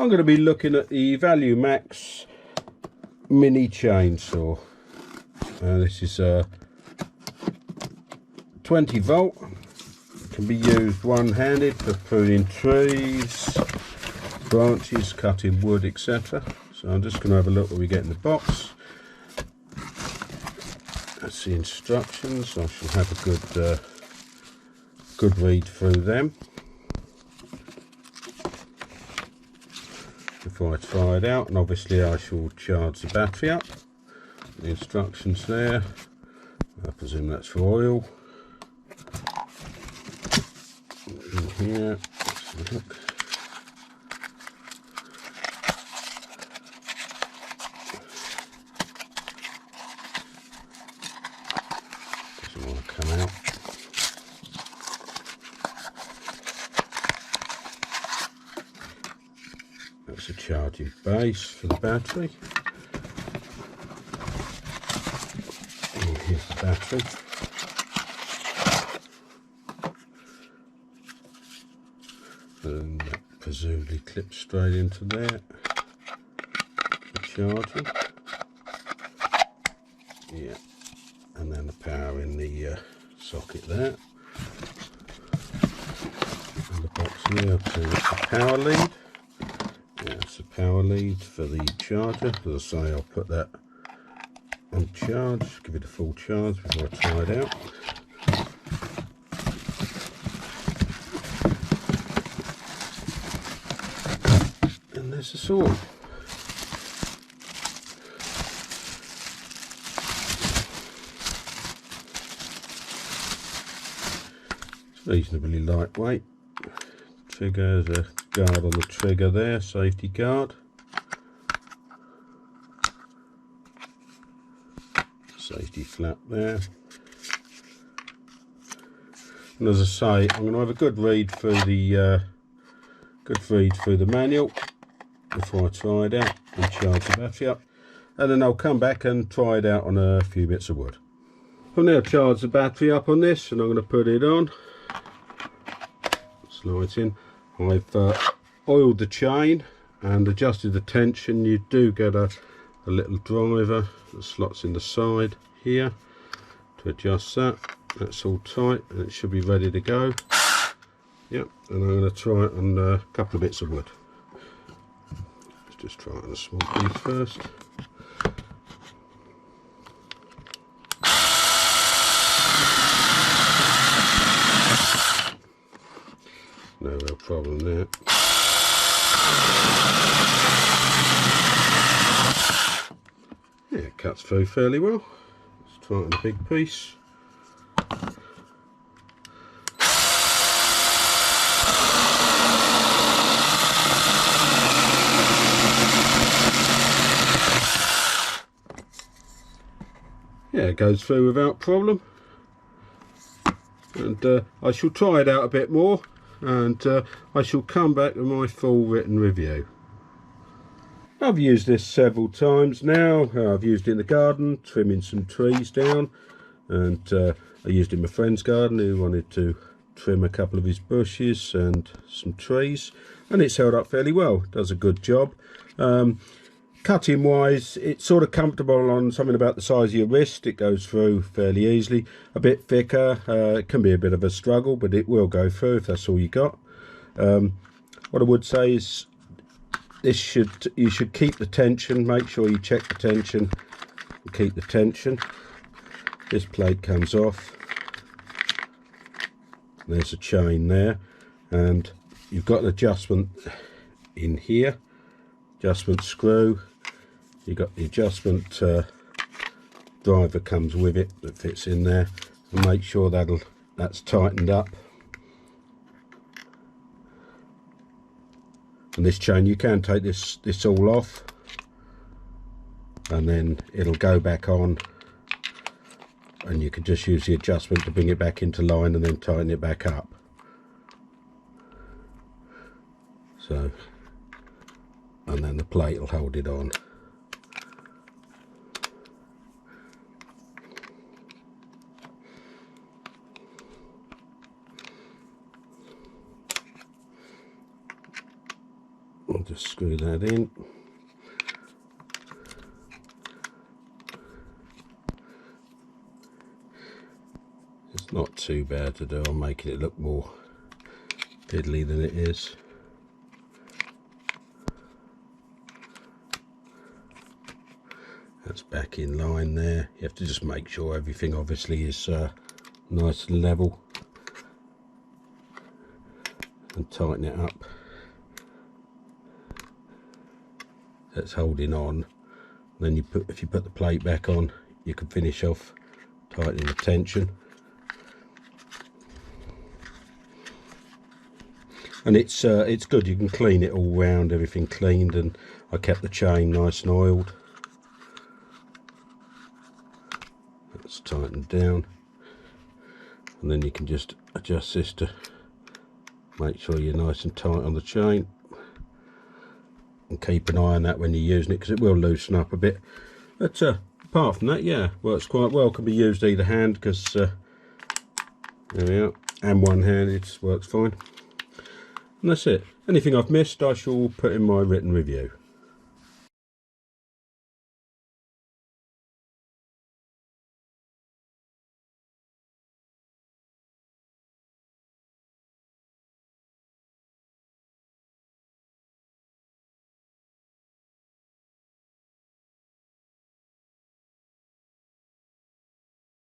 I'm going to be looking at the Value Max mini chainsaw. This is a 20 volt. Can be used one-handed for pruning trees, branches, cutting wood, etc. So I'm just going to have a look what we get in the box. That's the instructions. I shall have a good read through them before I try it out, and obviously I shall charge the battery up. The instructions there. I presume that's for oil. In here, let's have a look. Doesn't want to come out. That's a charging base for the battery. And here's the battery. And that presumably clips straight into there for charging. Yeah, and then the power in the socket there. And the box here, so it's the power lead. Yeah, it's the power lead for the charger. As I say, I'll put that on charge, give it a full charge before I try it out. And there's the saw. It's reasonably lightweight. Trigger, there's a guard on the trigger there, safety guard. Safety flap there. And as I say, I'm going to have a good read through the manual before I try it out and charge the battery up, and then I'll come back and try it out on a few bits of wood. I'll now charge the battery up on this, and I'm going to put it on. Slide in. I've oiled the chain and adjusted the tension. You do get a little driver that slots in the side here to adjust that. That's all tight and it should be ready to go. Yep, and I'm going to try it on a couple of bits of wood. Let's just try it on a small piece first. No real problem there. Yeah, it cuts through fairly well. Let's try it on a big piece. Yeah, it goes through without problem. And I shall try it out a bit more, and I shall come back with my full written review. I've used this several times now. I've used it in the garden, trimming some trees down, and I used it in my friend's garden who wanted to trim a couple of his bushes and some trees, and it's held up fairly well. It does a good job. Cutting wise, it's sort of comfortable on something about the size of your wrist. It goes through fairly easily. A bit thicker, it can be a bit of a struggle, but it will go through if that's all you got. What I would say is you should keep the tension. Make sure you check the tension and keep the tension. This plate comes off. There's a chain there, and you've got an adjustment in here, adjustment screw. You've got the adjustment driver comes with it that fits in there, and make sure that's tightened up. And this chain, you can take this all off, and then it'll go back on, and you can just use the adjustment to bring it back into line and then tighten it back up. So, and then the plate will hold it on. just screw that in. It's not too bad to do. I'm making it look more fiddly than it is. That's back in line there. You have to just make sure everything obviously is nice and level, and tighten it up. That's holding on. Then if you put the plate back on, you can finish off tightening the tension. And it's good. You can clean it all round, everything cleaned, and I kept the chain nice and oiled. That's tightened down, and then you can just adjust this to make sure you're nice and tight on the chain, and keep an eye on that when you're using it, because it will loosen up a bit. But apart from that, yeah, works quite well. Can be used either hand, because there we are, and one hand, it works fine. And that's it. Anything I've missed I shall put in my written review.